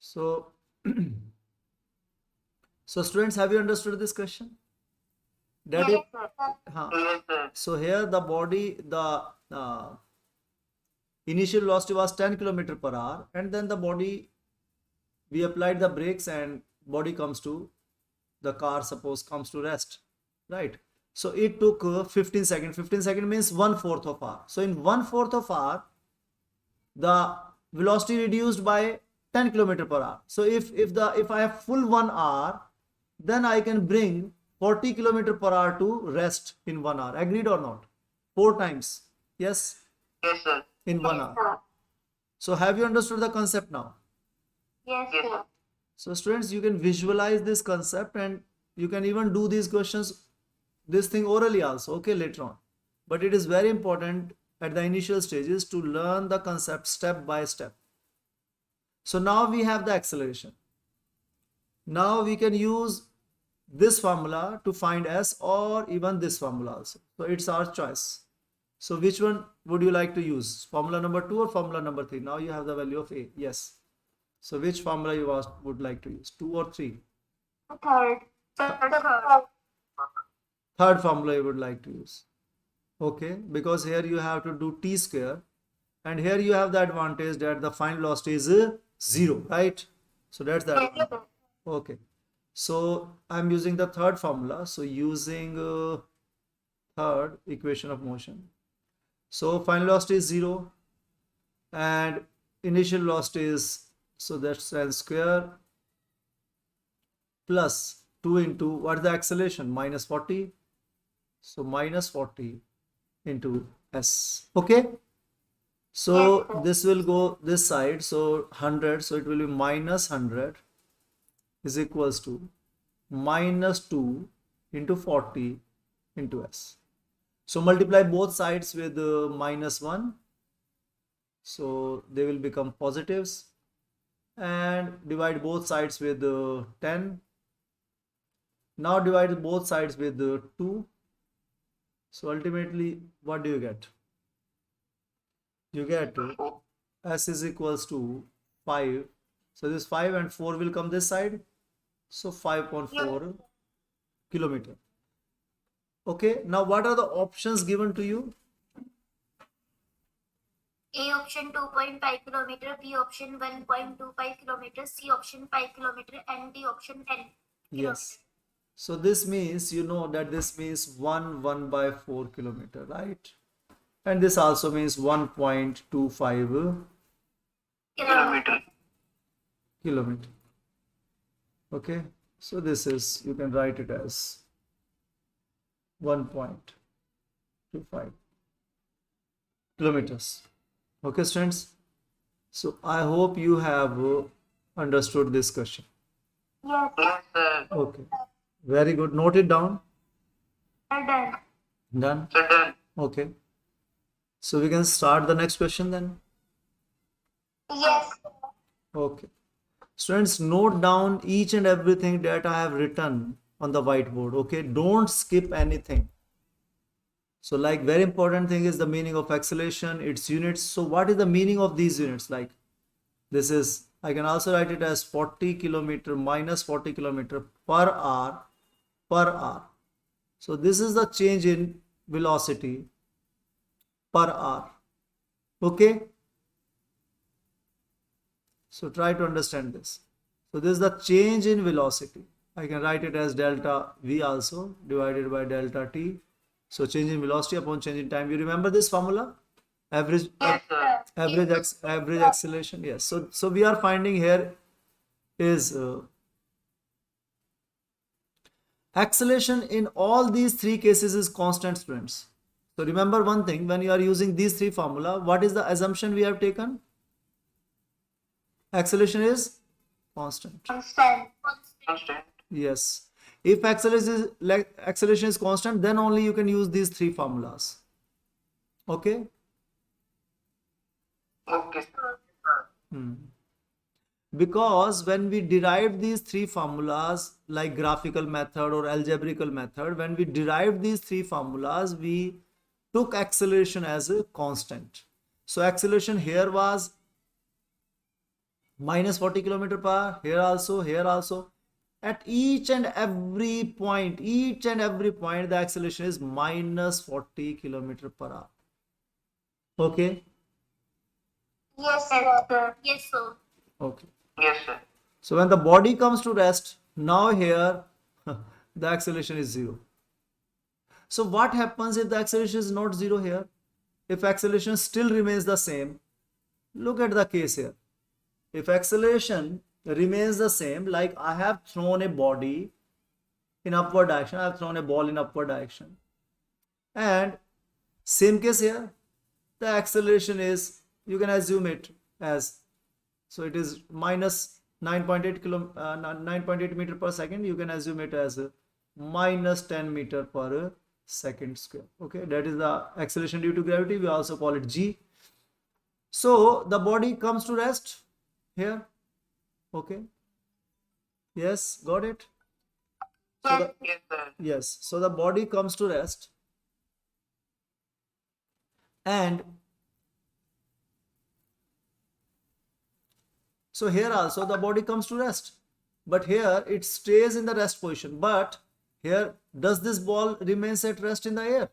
So, so students, have you understood this question? That Yes, if, sir. huh. So here the body, the initial velocity was 10 kilometer per hour, and then the body, we applied the brakes and body comes to, the car suppose comes to rest, right? So it took 15 seconds. 15 seconds means 1/4 of hour. So in 1/4 of hour, the velocity reduced by 10 kilometer per hour. So if I have full 1 hour, then I can bring 40 kilometer per hour to rest in 1 hour. Agreed or not? 4 times. Yes, Yes, sir. in 1 hour. So have you understood the concept now? Yes, sir. So students, you can visualize this concept and you can even do these questions, this thing orally also, okay, later on. But it is very important at the initial stages to learn the concept step by step. So now we have the acceleration. Now we can use this formula to find S, or even this formula also. So it's our choice. So which one would you like to use? Formula number 2 or formula number 3? Now you have the value of A. Yes. So which formula you would like to use? 2 or 3? Third. Third. Third formula you would like to use. Okay, because here you have to do t square, and here you have the advantage that the final velocity is 0, right? So that's the advantage. Okay, so I'm using the third formula. So using third equation of motion. So final velocity is 0 and initial velocity is, so that's n square plus 2 into what is the acceleration? Minus 40. So minus 40 into S. Okay. So this will go this side. So 100. So it will be minus 100 is equals to minus 2 into 40 into S. So multiply both sides with minus 1. So they will become positives, and divide both sides with 10. Now divide both sides with 2. So ultimately, what do you get? You get S is equals to 5. So this 5 and 4 will come this side. So 5.4 kilometer. Okay, now what are the options given to you? A option 2.5 kilometer, B option 1.25 kilometer, C option 5 kilometer, and D option 10 Yes. So this means, you know that this means 1 by 4 kilometer, right? And this also means 1.25 kilometer. kilometer. Okay, so this is, you can write it as 1.25 kilometers. Okay, students. So I hope you have understood this question. Yes. Yes, sir. Okay, very good. Note it down. Done. Done. Sir, done. Okay. So we can start the next question then. Yes. Okay. Students, note down each and everything that I have written on the whiteboard. Okay, don't skip anything. So like very important thing is the meaning of acceleration, its units. So what is the meaning of these units? Like this is, I can also write it as 40 kilometer minus 40 kilometer per hour per hour. So this is the change in velocity per hour. Okay. So try to understand this. So this is the change in velocity. I can write it as delta V also divided by delta T. So change in velocity upon change in time. You remember this formula? Average, Yes, sir. average acceleration. Yes. So we are finding here is acceleration in all these three cases is constant, students. So remember one thing, when you are using these three formula, what is the assumption we have taken? Acceleration is constant. Constant. Constant. Yes. If acceleration is constant, then only you can use these three formulas. Okay. Okay, sir. Because when we derived these three formulas, like graphical method or algebraical method, when we derived these three formulas, we took acceleration as a constant. So acceleration here was minus 40 kilometer per hour, here also, here also. At each and every point, the acceleration is minus 40 kilometer per hour. Okay. Yes, sir. Yes, sir. Okay. Yes, sir. So when the body comes to rest, now here the acceleration is zero. So what happens if the acceleration is not zero here? If acceleration still remains the same, look at the case here. If acceleration remains the same, like I have thrown a body in upward direction, I have thrown a ball in upward direction, and same case here, the acceleration is, you can assume it as, so it is minus 9.8 meter per second, you can assume it as minus 10 meter per second square. Okay, that is the acceleration due to gravity, we also call it g. So the body comes to rest here. Okay, yes, got it. So the, Yes, sir. yes, so the body comes to rest, and so here also the body comes to rest, but here it stays in the rest position. But here, does this ball remains at rest in the air?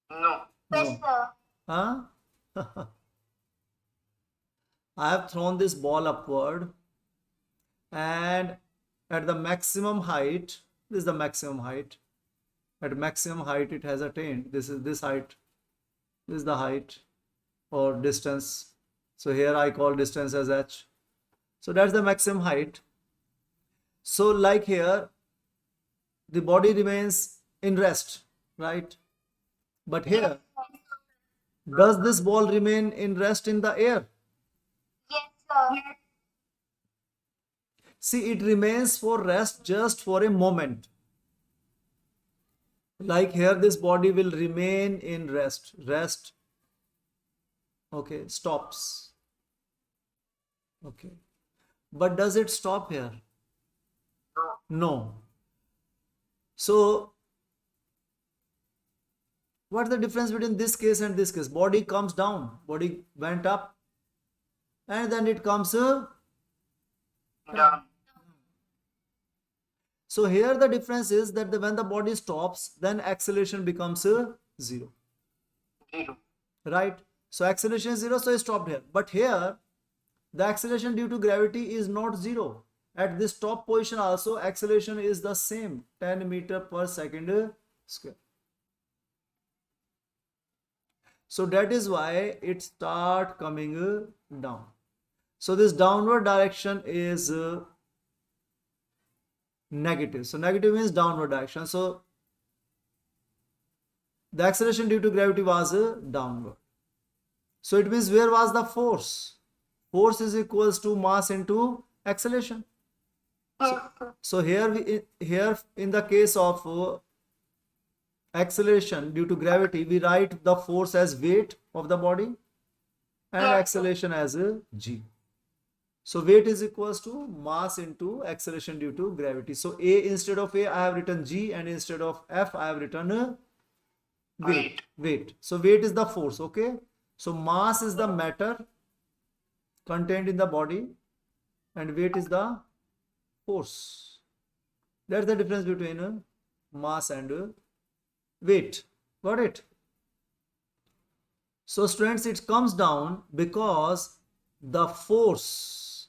No. Yes, sir. Huh? I have thrown this ball upward, and at the maximum height, this is the maximum height. At maximum height, it has attained. This is this height. This is the height or distance. So here I call distance as h. So that's the maximum height. So like here, the body remains in rest, right? But here, does this ball remain in rest in the air? Yes, sir. See, it remains for rest just for a moment. Like here, this body will remain in rest. Rest. Okay, stops. Okay. But does it stop here? No. No. So, what's the difference between this case and this case? Body comes down, body went up, and then it comes. Down. So here the difference is that when the body stops, then acceleration becomes 0, Zero. right? So acceleration is 0, so it stopped here. But here, the acceleration due to gravity is not 0. At this top position also, acceleration is the same, 10 meter per second square. So that is why it start coming down. So this downward direction is negative. So negative means downward direction. So the acceleration due to gravity was downward. So it means where was the force? Force is equals to mass into acceleration. So here in the case of acceleration due to gravity, we write the force as weight of the body and acceleration as g. So weight is equals to mass into acceleration due to gravity. So a, instead of a, I have written g, and instead of f, I have written weight. So weight is the force. Okay. So mass is the matter contained in the body, and weight is the force. That's the difference between mass and weight. Got it? So students, it comes down because the force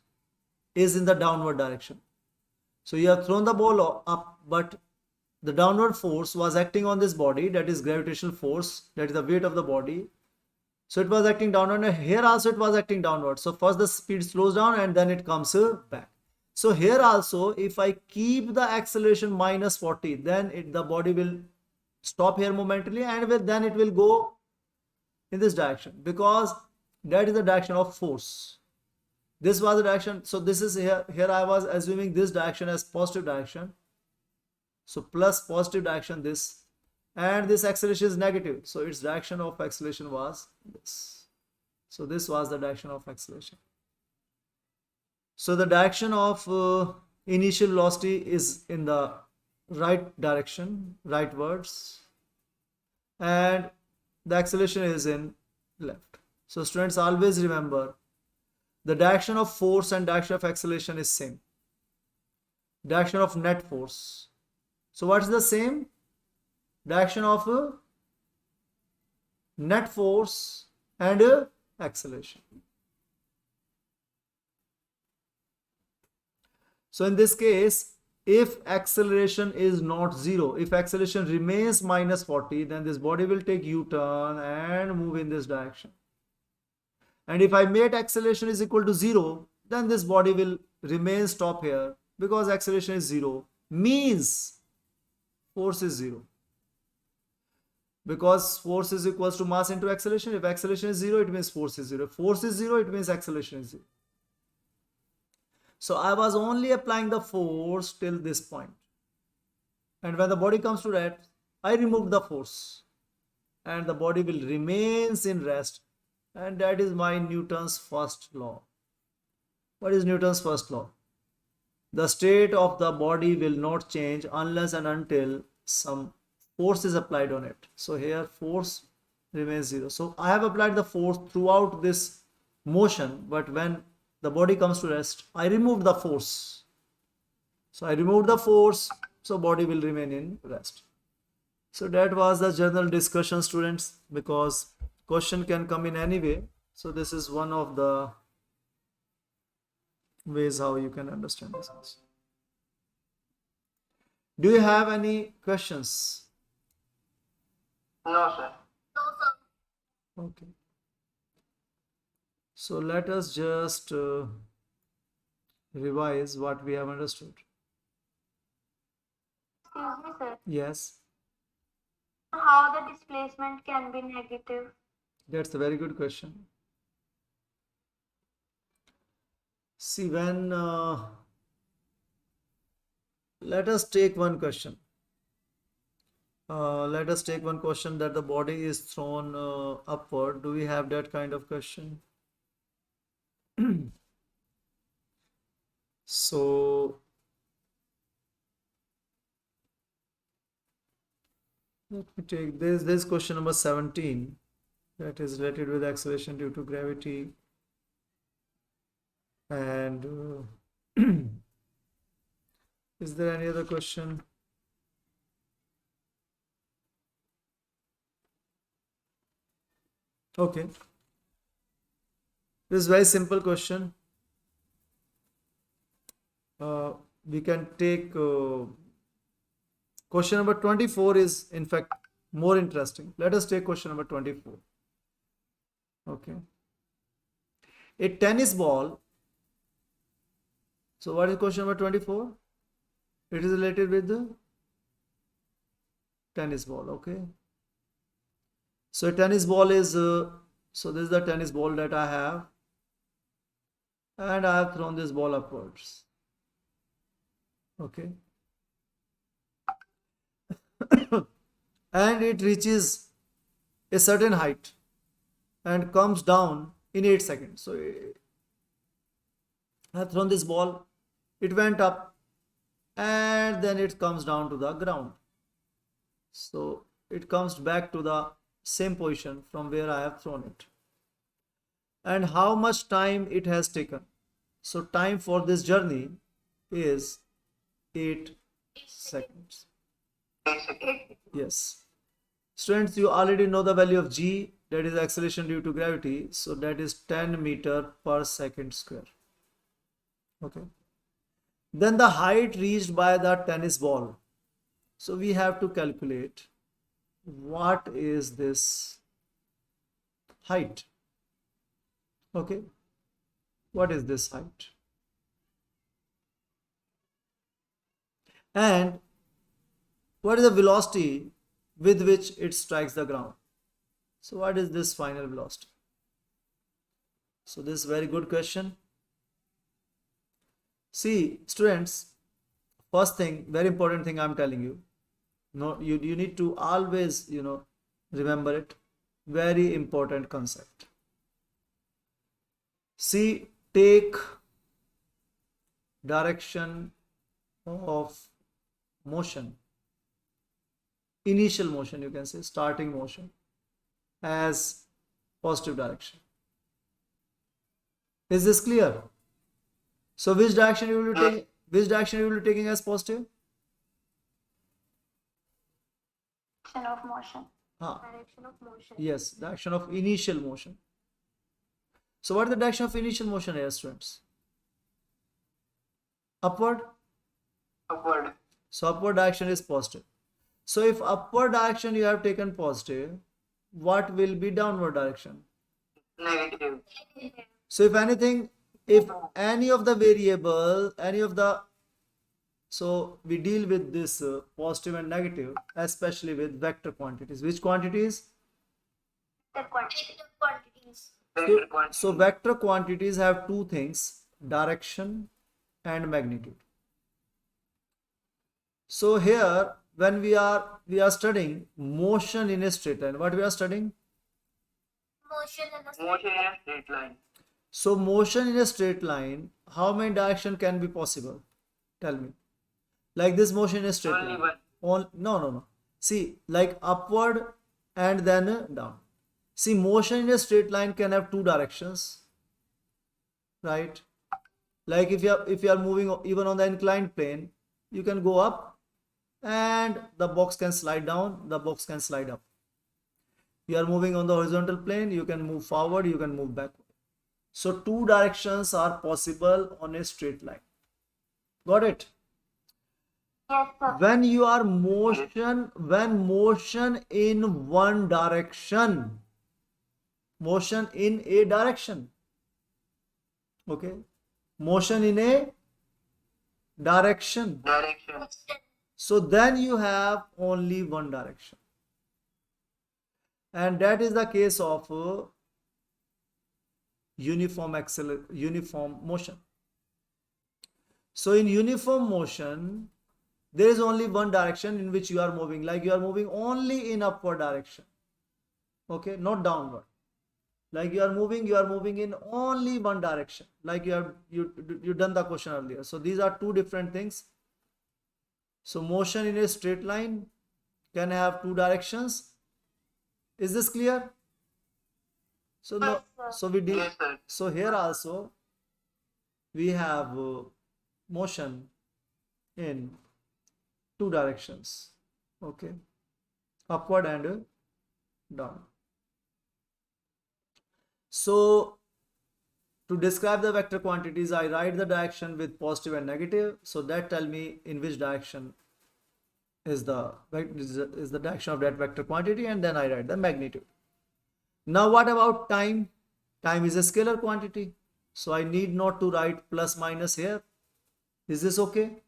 is in the downward direction. So you have thrown the ball up, but the downward force was acting on this body, that is gravitational force, that is the weight of the body. So it was acting downward, and here also it was acting downward. So first the speed slows down and then it comes back. So here also, if I keep the acceleration minus 40, then the body will stop here momentarily, and then it will go in this direction, because that is the direction of force. This was the direction. So this is here I was assuming this direction as positive direction. So plus positive direction this, and this acceleration is negative. So its direction of acceleration was this. So this was the direction of acceleration. So the direction of initial velocity is in the right direction, rightwards, and the acceleration is in left. So students, always remember the direction of force and direction of acceleration is same. Direction of net force. So what is the same? Direction of net force and acceleration. So in this case, if acceleration is not 0, if acceleration remains minus 40, then this body will take U-turn and move in this direction. And if I made acceleration is equal to 0, then this body will remain stop here, because acceleration is 0, means force is 0. Because force is equals to mass into acceleration. If acceleration is 0, it means force is 0. If force is 0, it means acceleration is 0. So I was only applying the force till this point. And when the body comes to rest, I remove the force. And the body will remains in rest. And that is my Newton's first law. What is Newton's first law? The state of the body will not change unless and until some force is applied on it. So here force remains 0. So I have applied the force throughout this motion, but when the body comes to rest, I removed the force. So I removed the force, so body will remain in rest. So that was the general discussion, students, because question can come in any way. So this is one of the ways how you can understand this. Do you have any questions? No, sir. No, sir. Okay. So let us just revise what we have understood. Excuse me, sir. Yes, How the displacement can be negative? that's a very good question. See, when let us take one question. Let us take one question that the body is thrown upward. Do we have that kind of question? So let me take this question number 17, that is related with acceleration due to gravity. And is there any other question? Okay. This is very simple question. We can take question number 24 is in fact more interesting. Let us take question number 24. Okay. A tennis ball. So what is question number 24? It is related with the tennis ball. Okay. So a tennis ball is, so this is the tennis ball that I have. And I have thrown this ball upwards. Okay. And it reaches a certain height and comes down in 8 seconds. So I have thrown this ball, it went up, and then it comes down to the ground. So it comes back to the same position from where I have thrown it. And how much time it has taken? So time for this journey is 8 seconds. Yes. Students, you already know the value of g, that is acceleration due to gravity. So that is 10 meter per second square. Okay. Then the height reached by the tennis ball. So we have to calculate what is this height. Okay. What is this height? And what is the velocity with which it strikes the ground? So what is this final velocity? So this is a very good question. See, students, first thing, very important thing I'm telling you. No, you need to always, remember it. Very important concept. See, take direction of motion, initial motion, you can say, starting motion, as positive direction. Is this clear? So which direction you will be taking? Which direction you will be taking as positive? Direction of motion. Ah, Direction of motion. yes, direction of initial motion. So what is the direction of initial motion here, students? Upward. Upward. So upward direction is positive. So if upward direction you have taken positive, what will be downward direction? Negative. So if anything, if any of the variable, any of the, so we deal with this positive and negative, especially with vector quantities. Which quantities? The quantity. Negative quantities. Vector quantity. So vector quantities have two things, direction and magnitude. So here, when we are studying motion in a straight line, what we are studying? Motion in a Motion in a straight line. So motion in a straight line, how many direction can be possible? Tell me. Like this motion in a straight Only line. one. No. See, like upward and then down. See, motion in a straight line can have two directions, right? Like if you are moving even on the inclined plane, you can go up and the box can slide down, the box can slide up. You are moving on the horizontal plane, you can move forward, you can move backward. So two directions are possible on a straight line. Got it? Yes, sir. When you are when motion in one direction, motion in a direction, okay, motion in a direction, Direction. so then you have only one direction, and that is the case of uniform motion. So in uniform motion, there is only one direction in which you are moving, like you are moving only in upward direction, okay, not downward. Like you are moving in only one direction, like you done the question earlier. So these are two different things. So motion in a straight line can have two directions. Is this clear? So no, Yes, so we did. Yes, sir. So here also we have motion in two directions, okay, upward and down. So to describe the vector quantities, I write the direction with positive and negative. So that tell me in which direction is the direction of that vector quantity, and then I write the magnitude. Now what about time? Time is a scalar quantity, so I need not to write plus minus here. Is this okay?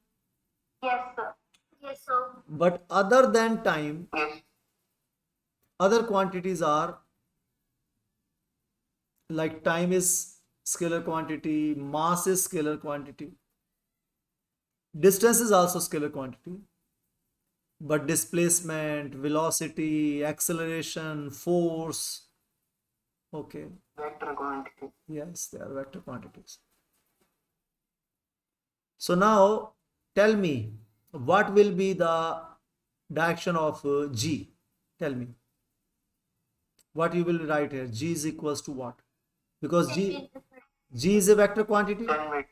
Yes, sir. Yes, so But other than time, Yes. other quantities are like time is scalar quantity, mass is scalar quantity, distance is also scalar quantity, but displacement, velocity, acceleration, force, okay, Vector quantity. yes, they are vector quantities. So now tell me, what will be the direction of G? Tell me. What you will write here? G is equals to what? Because G is a vector quantity. 10 meters.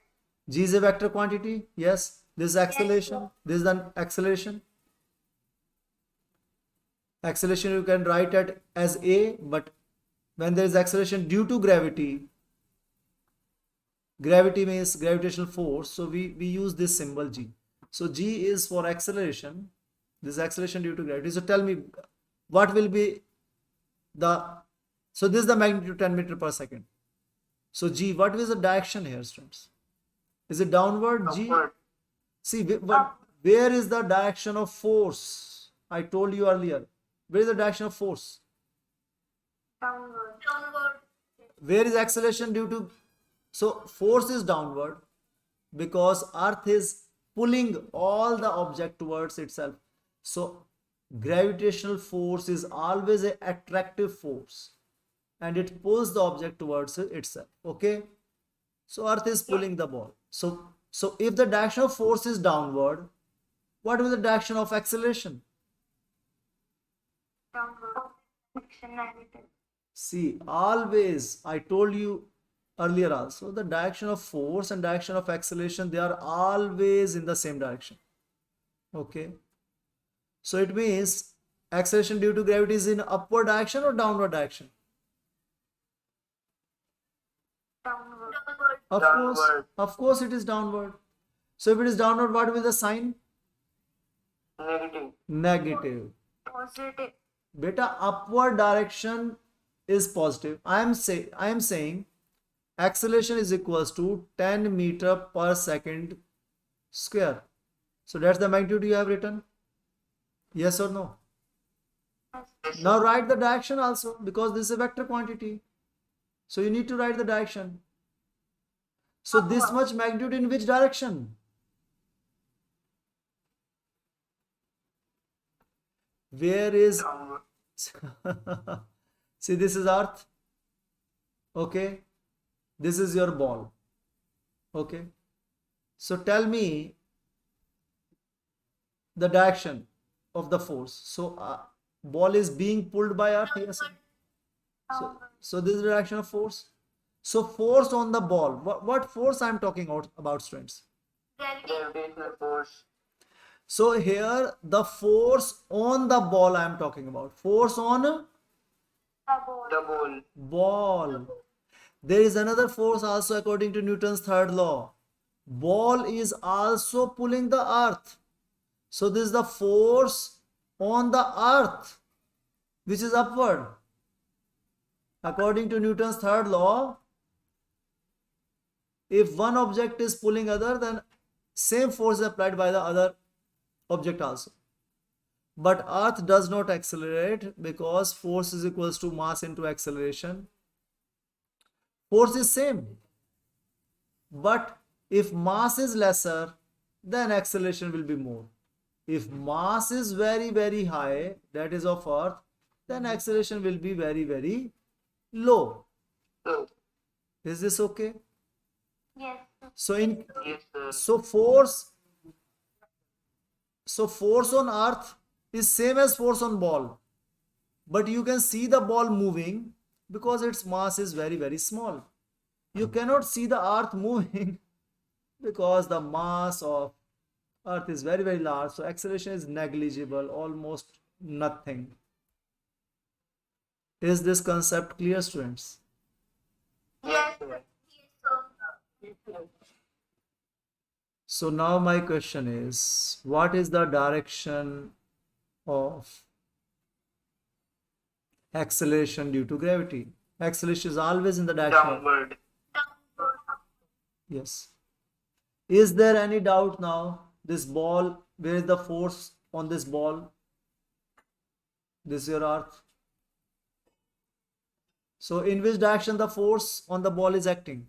G is a vector quantity. Yes. This is acceleration. This is the acceleration. Acceleration you can write it as A, but when there is acceleration due to gravity, gravity means gravitational force, so we use this symbol G. So G is for acceleration. This is acceleration due to gravity. So tell me, what will be the, so this is the magnitude 10 meter per second. So G, what is the direction here, students? Is it downward? G. Upward. See, where is the direction of force? I told you earlier. Where is the direction of force? Downward. downward. Where is acceleration due to? So force is downward because Earth is pulling all the object towards itself. So gravitational force is always an attractive force, and it pulls the object towards itself. Okay. So Earth is pulling the ball. So if the direction of force is downward, what will the direction of acceleration? Downward. Direction negative. See, always, I told you earlier also, the direction of force and direction of acceleration, they are always in the same direction. Okay. So it means acceleration due to gravity is in upward direction or downward direction? Downward. Downward. Of course it is downward. So if it is downward, what will be the sign? Negative. Negative. Positive. Beta, upward direction is positive. I am saying acceleration is equals to 10 meter per second square. So that's the magnitude you have written. Yes or no? Yes. Now write the direction also, because this is a vector quantity. So you need to write the direction. So this much magnitude in which direction? Where is Downward. see, this is earth. Okay, this is your ball. Okay, so tell me the direction of the force. So ball is being pulled by earth. Yes. So this is the direction of force. So force on the ball. What force I am talking about, students? Gravitational force. So here the force on the ball I am talking about. Force on The ball. The ball. ball. There is another force also according to Newton's third law. Ball is also pulling the earth. So this is the force on the earth, which is upward. According to Newton's third law, if one object is pulling other, then same force is applied by the other object also. But earth does not accelerate because force is equals to mass into acceleration. Force is same. But if mass is lesser, then acceleration will be more. If mass is very, very high, that is of earth, then acceleration will be very, very low. So, Is this okay? Yes. So in yes, sir. so force on earth is same as force on ball, but you can see the ball moving because its mass is very, very small. You cannot see the earth moving because the mass of earth is very, very large, so acceleration is negligible, almost nothing. Is this concept clear, students? Yes. sir. Yes, sir. So now my question is, what is the direction of acceleration due to gravity? Acceleration is always in the direction of, Downward. Downward. yes. Is there any doubt now? This ball, where is the force on this ball? This is your earth. So in which direction the force on the ball is acting?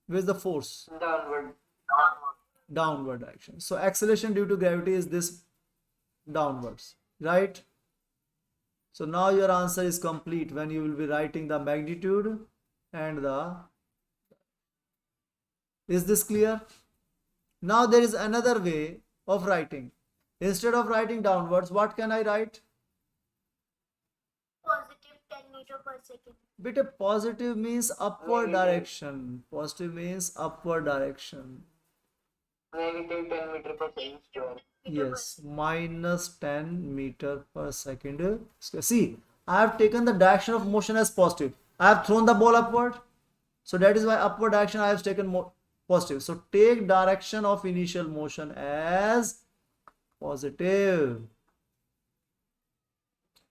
Where is the force? Downward. Downward direction. So acceleration due to gravity is this downwards, right? So now your answer is complete when you will be writing the magnitude and the. Is this clear? Now there is another way of writing. Instead of writing downwards, what can I write? Positive 10 meter per second. Bit a positive means upward Negative. direction. Positive means upward direction. Negative 10 meter per second square. Yes, minus 10 meter per second square. See, I have taken the direction of motion as positive. I have thrown the ball upward. So that is why upward direction I have taken positive. So take direction of initial motion as positive.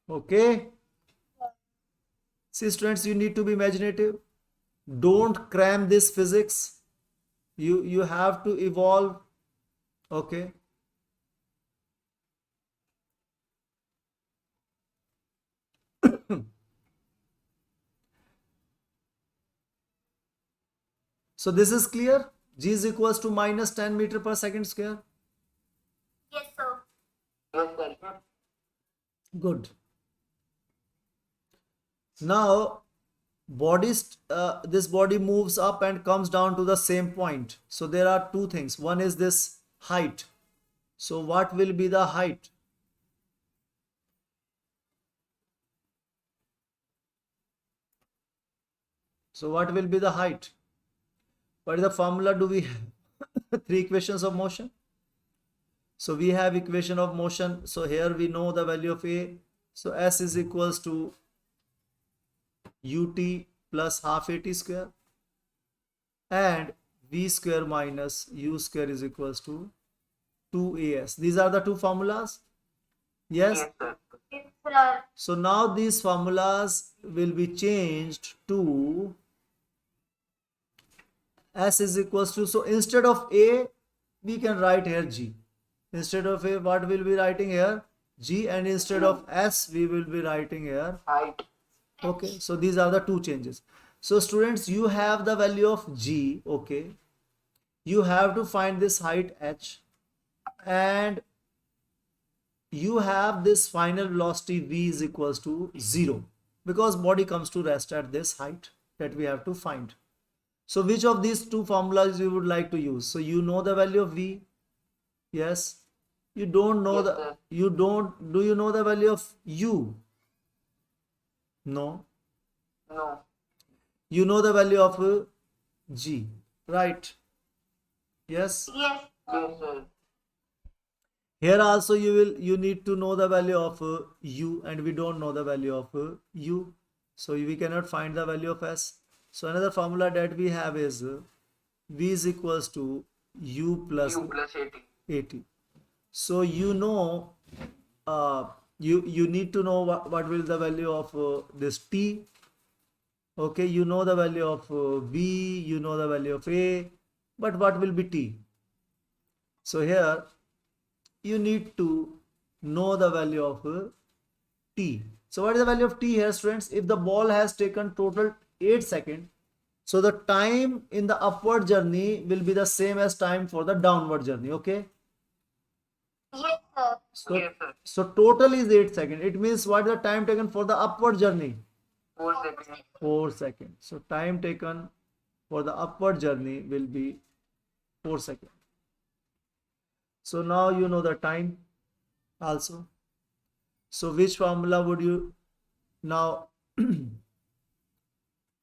Okay. See, students, you need to be imaginative. Don't cram this physics. You have to evolve. Okay. So this is clear. G is equals to minus 10 meter per second square. Yes, sir. Yes, sir. Good. Now, this body moves up and comes down to the same point. So there are two things. One is this height. So what will be the height? So what will be the height? What is the formula do we have? Three equations of motion. So we have equation of motion. So here we know the value of A. So S is equals to ut plus half at square, and v square minus u square is equals to 2as. These are the two formulas. Yes. Yes, sir. Yes, sir. So now these formulas will be changed to S is equals to, so instead of A, we can write here G. Instead of A, what will be writing here? G, and instead of S, we will be writing here. Height. Okay, so these are the two changes. So students, you have the value of G, okay. You have to find this height H, and you have this final velocity V is equals to 0, because body comes to rest at this height that we have to find. So which of these two formulas you would like to use? So you know the value of V? Yes. You don't know Yes, the, sir. you don't, do you know the value of U? No. No. You know the value of G, right? Yes. Yes, Yes, sir. Here also you need to know the value of U, and we don't know the value of U. So we cannot find the value of S. So another formula that we have is V is equals to U plus U plus 80. 80. So you know, you need to know what will the value of this T. Okay, you know the value of V, you know the value of A, but what will be T? So here you need to know the value of T. So what is the value of T here, students? If the ball has taken total 8 seconds, so the time in the upward journey will be the same as time for the downward journey, okay? yes, sir. So, Yes, sir. so total is 8 seconds. It means what is the time taken for the upward journey? 4 seconds. 4 seconds. So time taken for the upward journey will be 4 seconds. So now you know the time also. So which formula would you now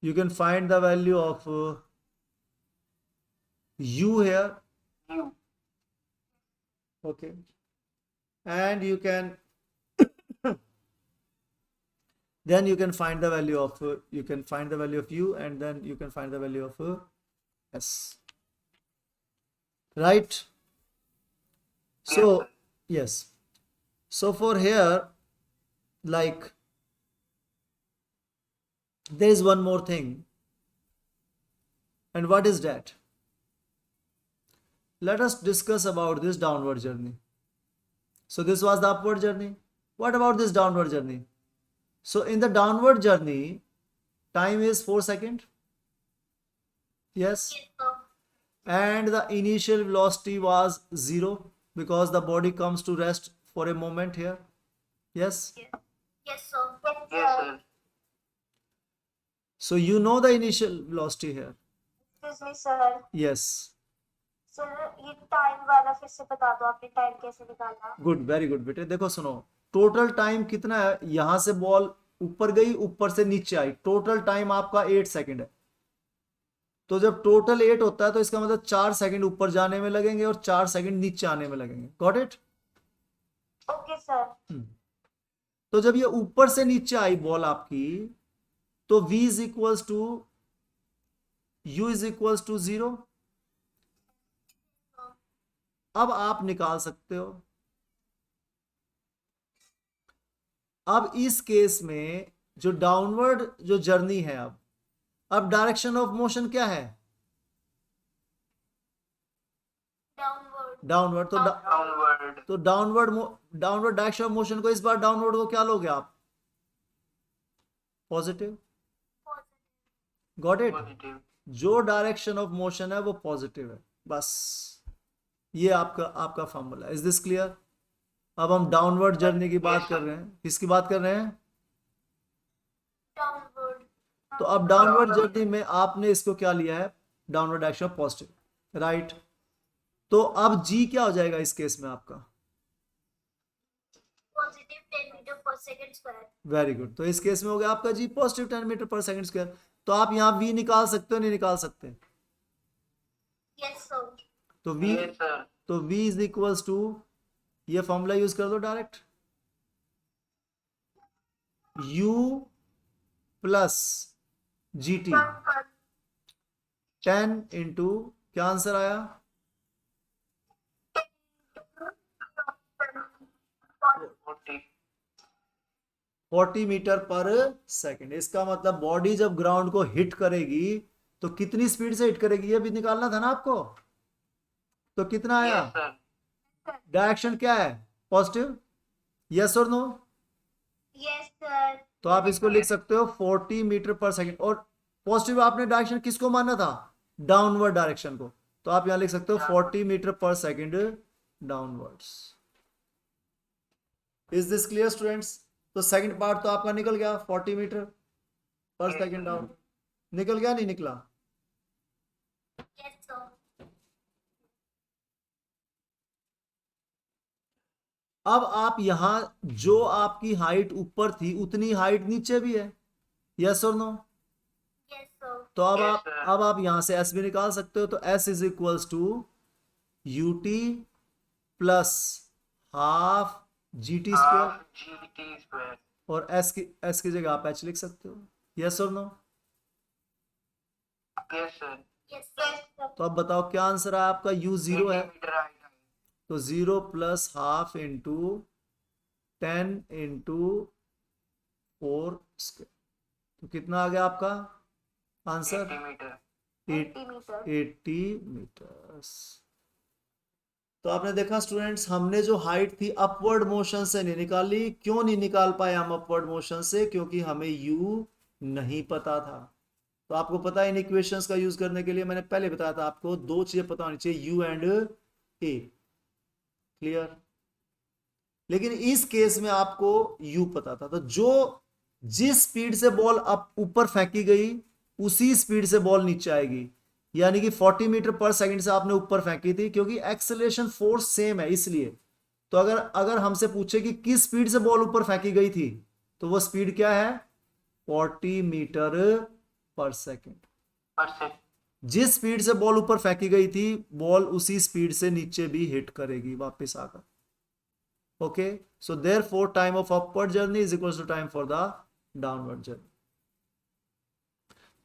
you can find the value of U here, U. okay, and you can then you can find the value of you can find the value of U, and then you can find the value of S, right? So yes, so for here, like, there is one more thing, and what is that? Let us discuss about this downward journey. So this was the upward journey. What about this downward journey? So in the downward journey, time is 4 seconds. Yes. Yes, sir. And the initial velocity was 0, because the body comes to rest for a moment here. Yes. Yes, sir. Yes, sir. So you know the initial velocity here. Excuse me, sir. Yes. Sir ये time वाला फिर से बता दो, आपने time कैसे निकाला? Good, very good बेटे. देखो सुनो, टोटल टाइम कितना है? यहां से बॉल ऊपर गई, ऊपर से नीचे आई, टोटल टाइम आपका 8 सेकंड है. तो जब टोटल 8 होता है तो इसका मतलब 4 सेकंड ऊपर जाने में लगेंगे और 4 सेकंड नीचे आने में लगेंगे. Got it? Okay sir. तो जब ये ऊपर से नीचे आई बॉल आपकी, तो v is equals to u is equals to 0. अब आप निकाल सकते हो. अब इस केस में जो डाउनवर्ड जो जर्नी है, अब डायरेक्शन ऑफ मोशन क्या है? Downward. डाउनवर्ड. Downward. तो डाउनवर्ड डायरेक्शन ऑफ मोशन को इस बार डाउनवर्ड को क्या लोगे आप? पॉजिटिव. Got it? Positive. जो डायरेक्शन ऑफ मोशन है वो पॉजिटिव है. बस ये आपका फॉर्मूला. Is this clear? अब हम डाउनवर्ड जर्नी की बात कर रहे हैं. किसकी बात कर रहे हैं? Downward. तो अब डाउनवर्ड जर्नी में आपने इसको क्या लिया है? Downward direction of positive, right? तो अब जी क्या हो जाएगा इस केस में आपका? Positive 10 meter per second square. Very good. तो इस केस में हो गया आपका जी पॉजिटिव 10 मीटर पर सेकंड स्क्वायर. तो आप यहाँ v निकाल सकते हो, नहीं निकाल सकते? Yes, sir. तो v Yes, sir. तो v इज इक्वल्स टू, ये फॉर्मूला यूज कर दो direct, u plus G T, 10 into, क्या आंसर आया? 40. 40 मीटर पर सेकंड। इसका मतलब बॉडी जब ग्राउंड को हिट करेगी तो कितनी स्पीड से हिट करेगी, ये भी निकालना था ना आपको। तो कितना आया? Yes, sir. डायरेक्शन क्या है? पॉजिटिव, यस और नो? Yes sir. तो आप इसको लिख सकते हो 40 मीटर पर सेकंड। और पॉजिटिव आपने डायरेक्शन किसको मानना था? डाउनवर्ड डायरेक्शन को। तो आप यहां लिख सकते हो 40 मीटर पर second downwards. Is this clear students? तो सेकंड पार्ट तो आपका निकल गया, 40 मीटर पर सेकंड डाउन। निकल गया नहीं निकला? Yes, sir. अब आप यहां जो आपकी हाइट ऊपर थी उतनी हाइट नीचे भी है, यस और नो? Yes, sir. तो अब Yes, आप sir. अब आप यहां से एस भी निकाल सकते हो। तो S is equals to U T plus half G T square, Half GT square. और एस की जगह आप एच लिख सकते हो, यस और no? Yes, sir. Yes, sir. तो अब बताओ क्या आंसर है आपका? यू जीरो 80 है, meter height. तो 0 plus half into 10 into 4 square, तो कितना आ गया आपका आंसर? 80 meter. 80 मीटर। 80 मीटर्स। तो आपने देखा स्टूडेंट्स, हमने जो हाइट थी अपवर्ड मोशन से नहीं निकाली। क्यों नहीं निकाल पाए हम अपवर्ड मोशन से? क्योंकि हमें u नहीं पता था। तो आपको पता है इन इक्वेशंस का यूज करने के लिए मैंने पहले बताया था आपको दो चीजें पता होनी चाहिए, u एंड a। क्लियर? लेकिन इस केस में आपको u पता था। तो जिस स्पीड से बॉल अप ऊपर फेंकी गई उसी स्पीड से बॉल नीचे आएगी। यानी कि 40 मीटर पर सेकंड से आपने ऊपर फेंकी थी, क्योंकि एक्सेलरेशन फोर्स सेम है इसलिए। तो अगर हमसे पूछे कि किस स्पीड से बॉल ऊपर फेंकी गई थी, तो वो स्पीड क्या है? 40 मीटर पर सेकंड। Percent. जिस स्पीड से बॉल ऊपर फेंकी गई थी, बॉल उसी स्पीड से नीचे भी हिट करेगी वापस आकर। Okay, so therefore time of upward journey is equal to time for the downward journey.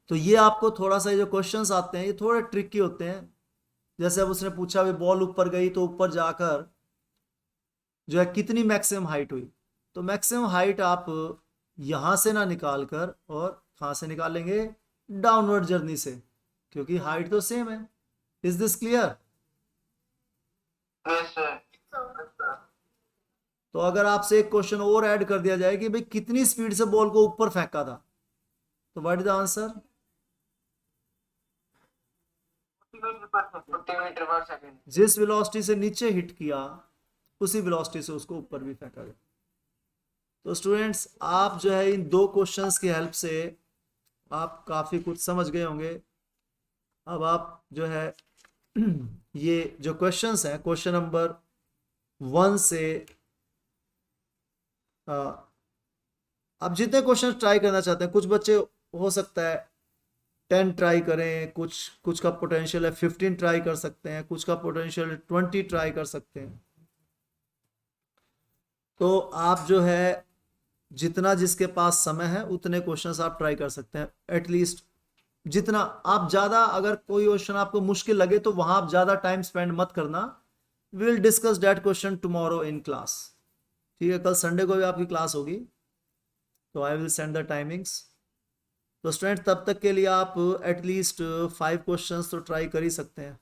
तो ये आपको थोड़ा सा, जो क्वेश्चंस आते हैं ये थोड़े ट्रिकी होते हैं। जैसे अब उसने पूछा भी बॉल ऊपर गई तो ऊपर जाकर जो है कितनी मैक्सिमम हाइट हुई, तो मैक्सिमम हाइट आप यहां से ना निकाल कर, और कहां से निकालेंगे? डाउनवर्ड जर्नी से, क्योंकि हाइट तो सेम है। Is this clear? Yes, sir. So, तो अगर आपसे एक क्वेश्चन और ऐड कर दिया जाए कि भाई कितनी स्पीड से बॉल को ऊपर फेंका था, तो what is the answer? 50 meter per second. जिस वेलोसिटी से नीचे हिट किया उसी वेलोसिटी से उसको ऊपर भी फेंका गया। तो स्टूडेंट्स, आप जो है इन दो क्वेश्चंस की हेल्प से आप काफी कुछ समझ गए होंगे। अब आप जो है ये जो क्वेश्चंस हैं, क्वेश्चन नंबर 1 से आप जितने क्वेश्चन ट्राई करना चाहते हैं, कुछ बच्चे हो सकता है 10 ट्राई करें, कुछ का पोटेंशियल है 15 ट्राई कर सकते हैं, कुछ का पोटेंशियल 20 ट्राई कर सकते हैं। तो आप जो है जितना जिसके पास समय है उतने क्वेश्चंस आप ट्राई कर सकते हैं। एटलीस्ट जितना आप ज़्यादा, अगर कोई क्वेश्चन आपको मुश्किल लगे तो वहां आप ज़्यादा टाइम स्पेंड मत करना। We will discuss that question tomorrow in class. ठीक है, कल संडे को भी आपकी क्लास होगी, तो I will send the timings. तो स्टूडेंट, तब तक के लिए आप एटलीस्ट 5 क्वेश्चंस तो ट्राई कर ही सकते हैं।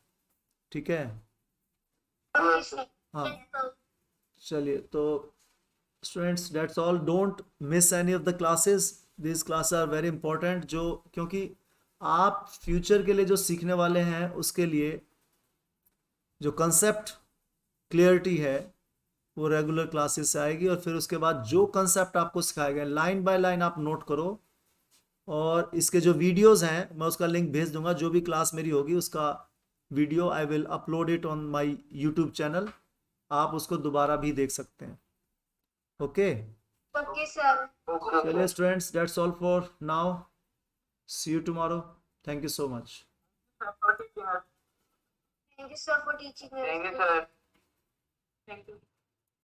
ठीक है, ओके सर। हाँ yes, sir. चलिए। तो students, that's all. Don't miss any of the classes, this class are very important. जो क्योंकि आप फ्यूचर के लिए जो सीखने वाले हैं उसके लिए जो कंसेप्ट क्लियरिटी है वो रेगुलर क्लासेस से आएगी, और फिर उसके बाद जो कंसेप्ट आपको सिखाए गए लाइन बाय लाइन आप नोट करो। और इसके जो वीडियोस हैं मैं उसका लिंक भेज दूंगा, जो भी क्लास मेरी होगी उसका video I will upload it on my YouTube channel, आप उसको दोबारा भी देख सकते हैं। Okay, okay sir. Okay, चलिए sir. Students, that's all for now. See you tomorrow. Thank you so much. Sir, 40 minutes. Thank you, sir, for teaching us. Thank you, sir.